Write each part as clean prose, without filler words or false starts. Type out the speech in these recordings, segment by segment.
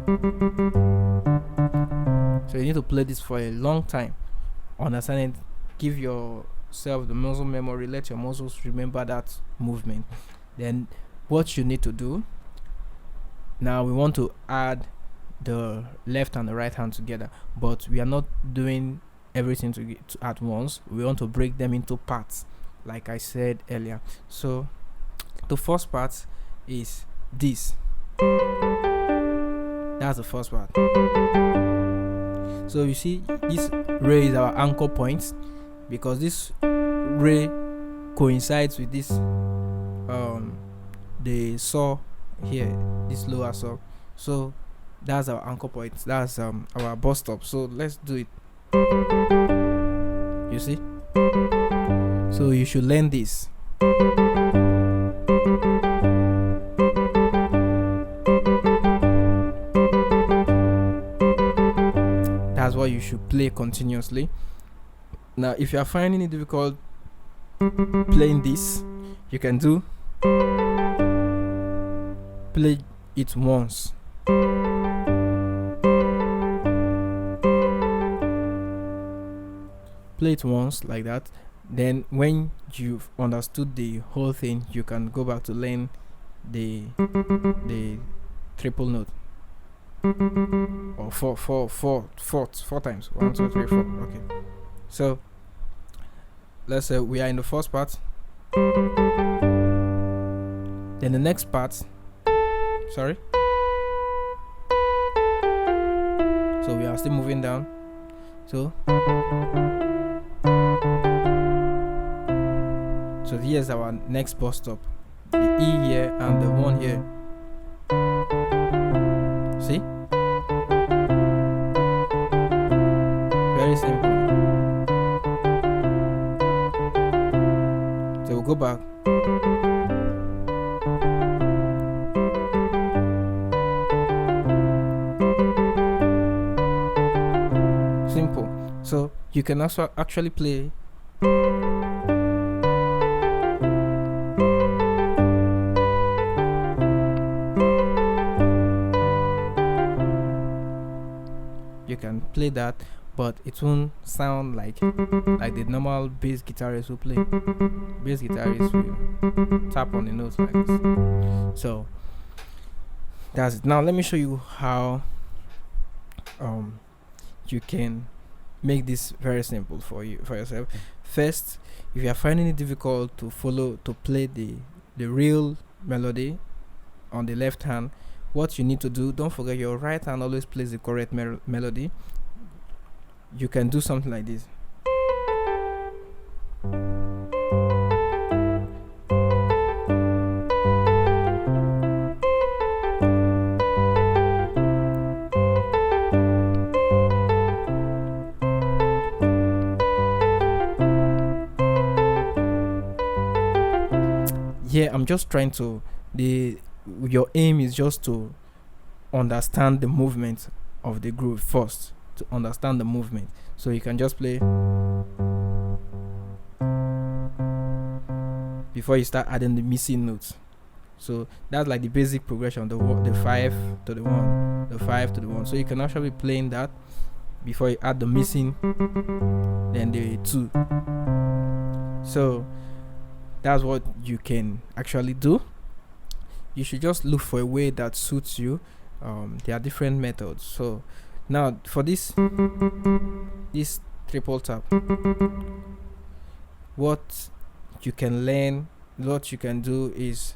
So you need to play this for a long time. Understand it. Give yourself the muscle memory. Let your muscles remember that movement. Then what you need to do now, we want to add the left and the right hand together, but we are not doing everything to at once. We want to break them into parts, like I said earlier. So the first part is this. That's the first part. So you see, this ray is our anchor point, because this ray coincides with this the saw here, this lower saw. So that's our anchor point. That's our bus stop. So let's do it. You see? So you should learn this. That's what you should play continuously. Now, if you are finding it difficult playing this, you can do play it once. Play it once like that. Then when you've understood the whole thing, you can go back to learn the triple note, or four times. 1, 2, 3, 4. Okay. So let's say we are in the first part. Then the next part. Sorry. So we are still moving down. So here's our next bus stop. The E here and the 1 here. See? Very simple. So we'll go back. Simple. So you can also actually play that, but it won't sound like the normal bass guitarist will play. Bass guitarists will tap on the notes like this. So that's it. Now let me show you how you can make this very simple for yourself. First, if you are finding it difficult to play the real melody on the left hand, what you need to do, don't forget your right hand always plays the correct melody. You can do something like this. Yeah, I'm just trying to your aim is just to understand the movement of the groove first, to understand the movement, so you can just play before you start adding the missing notes. So that's like the basic progression, the 5 to the 1, the 5 to the 1. So you can actually be playing that before you add the missing, then the 2. So that's what you can actually do. You should just look for a way that suits you. There are different methods. So now for this triple tap, what you can learn, what you can do is,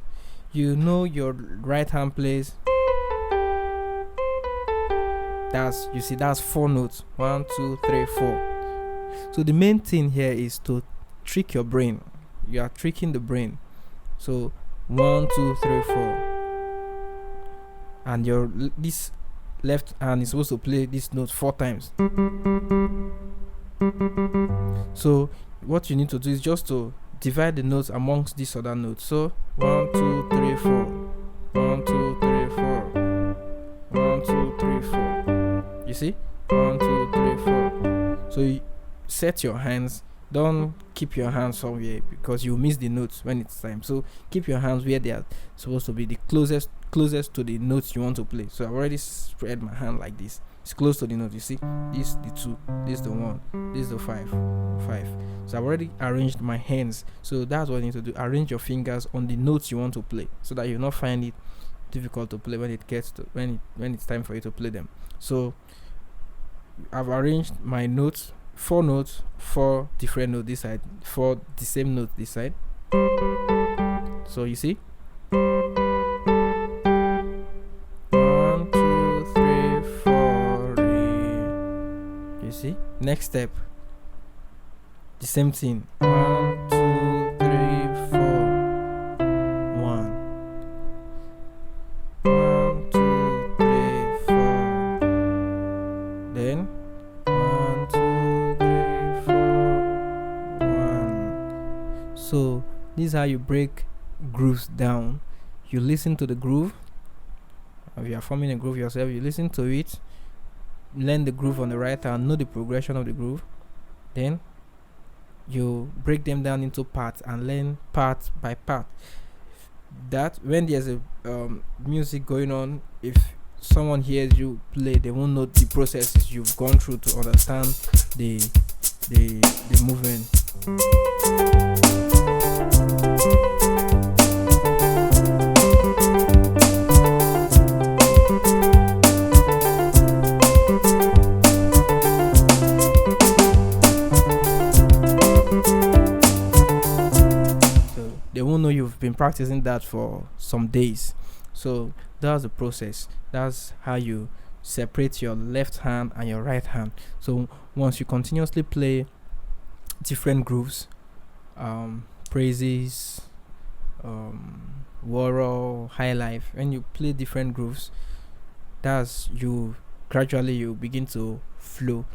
your right hand plays, that's 4 notes, 1, 2, 3, 4. So the main thing here is to trick your brain. You are tricking the brain. So 1, 2, 3, 4, and this left hand is supposed to play this note 4 times. So what you need to do is just to divide the notes amongst these other notes. So 1, 2, 3, 4, 1, 2, 3, 4, 1, 2, 3, 4. You see, 1, 2, 3, 4. So you set your hands. Don't keep your hands somewhere, because you miss the notes when it's time. So keep your hands where they are supposed to be, the closest closest to the notes you want to play. So I've already spread my hand like this. It's close to the note. You see, this the 2, this the 1, this the 5. So I've already arranged my hands. So that's what you need to do. Arrange your fingers on the notes you want to play, so that you'll not find it difficult to play when it gets to when it's time for you to play them. So I've arranged my notes, 4 different notes this side, 4 the same note this side. So you see, 1, 2, 3, 4. You see, next step, the same thing. 1, 2, 3, 4. 1, 2, 3, 4. Then 1, 2, 3, 4. 1. So this is how you break grooves down. You listen to the groove. If you are forming a groove yourself, you listen to it, learn the groove on the right hand, know the progression of the groove, then you break them down into parts and learn part by part. That when there's a music going on, if someone hears you play, they won't know the processes you've gone through to understand the movement. They won't know you've been practicing that for some days. So that's the process. That's how you separate your left hand and your right hand. So once you continuously play different grooves, praises, warrow, high life, when you play different grooves, that's you gradually you begin to flow.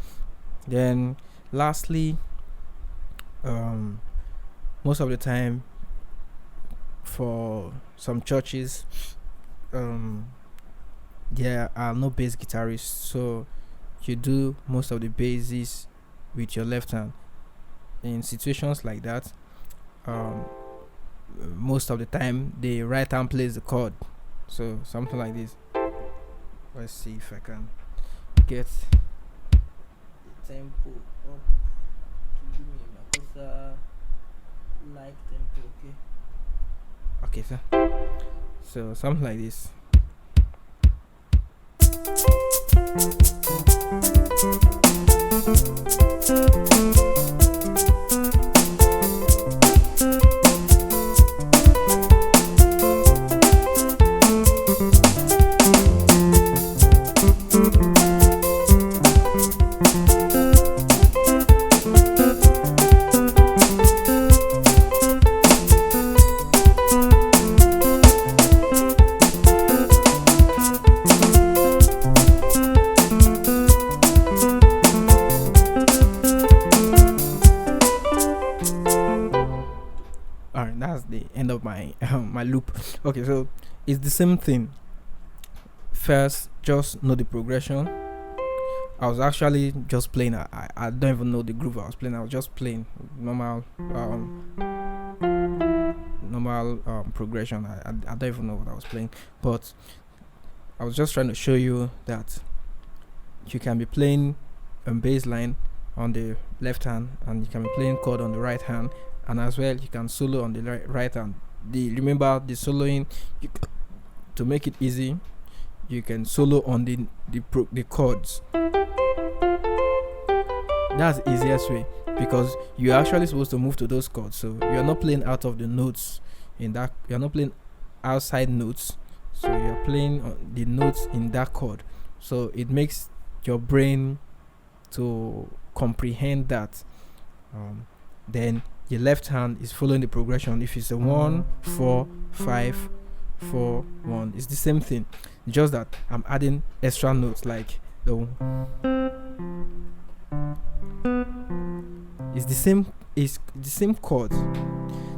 Then lastly, most of the time for some churches, there are no bass guitarists, so you do most of the basses with your left hand. In situations like that, most of the time the right hand plays the chord. So something like this. Let's see if I can get the tempo up to give me a makosa like tempo. Okay, sir. So something like this. Alright, that's the end of my my loop. Okay, so it's the same thing. First, just know the progression. I was actually just playing. I don't even know the groove I was playing. I was just playing normal progression. I don't even know what I was playing, but I was just trying to show you that you can be playing a bass line on the left hand, and you can be playing chord on the right hand, and as well you can solo on the right hand. Remember the soloing, to make it easy, you can solo on the chords. That's the easiest way, because you're actually supposed to move to those chords, so you're not playing out of the notes in that. You're not playing outside notes, so you're playing on the notes in that chord. So it makes your brain to comprehend that. Then your left hand is following the progression. If it's a 1, 4, 5, 4, 1, it's the same thing, just that I'm adding extra notes like the. It's the same chord.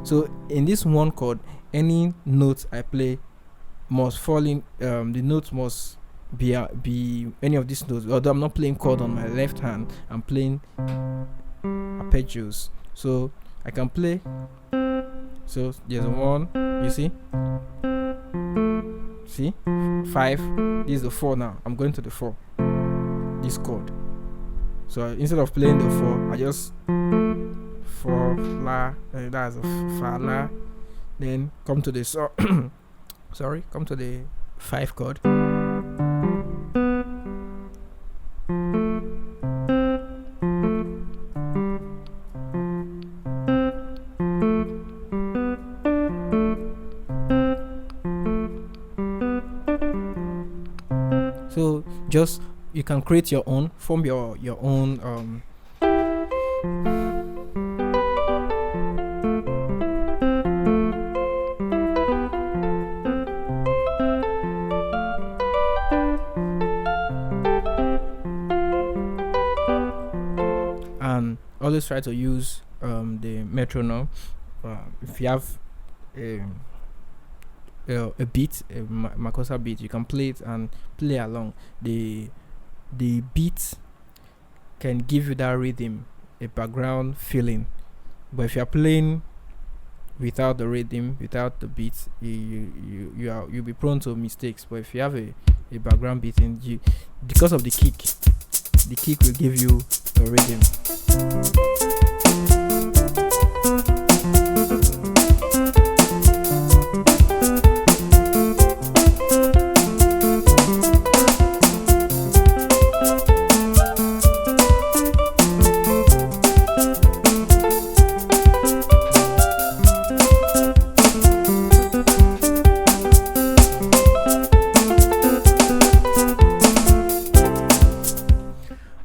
So in this one chord, any note I play must fall in. The notes must be any of these notes. Although I'm not playing chord on my left hand, I'm playing arpeggios. So I can play. So there's a 1, you see, See, 5. This is the 4 now. I'm going to the 4. This chord. So instead of playing the 4, I just 4 la. That's a fa la. Then come to the sorry, come to the 5 chord. So just you can create your own, form your own and always try to use the metronome. If you have a beat, a makossa beat, you can play it and play along. The beat can give you that rhythm, a background feeling. But if you are playing without the rhythm, without the beat, you'll be prone to mistakes. But if you have a background beat in you, because of the kick will give you the rhythm.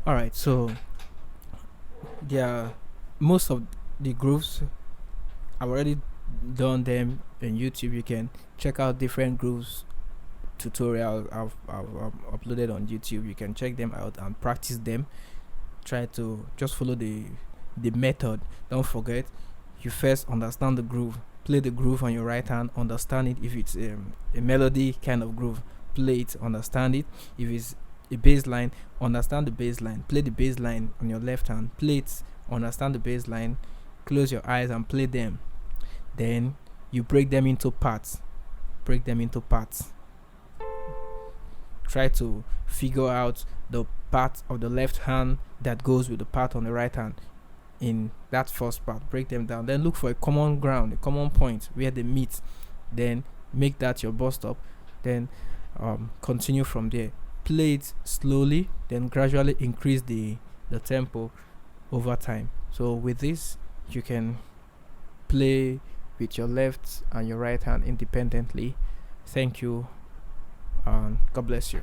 Alright, so most of the grooves I've already done them on YouTube. You can check out different grooves tutorials I've uploaded on YouTube. You can check them out and practice them. Try to just follow the method. Don't forget, you first understand the groove. Play the groove on your right hand, understand it. If it's a melody kind of groove, play it, understand it. If it's a bass line, understand the bass line, play the bass line on your left hand, play it, understand the bass line, close your eyes and play them. Then you break them into parts. Try to figure out the part of the left hand that goes with the part on the right hand in that first part. Break them down, then look for a common ground, a common point where they meet. Then make that your bus stop. Then continue from there. Play it slowly, then gradually increase the tempo over time. So with this, you can play with your left and your right hand independently. Thank you, and God bless you.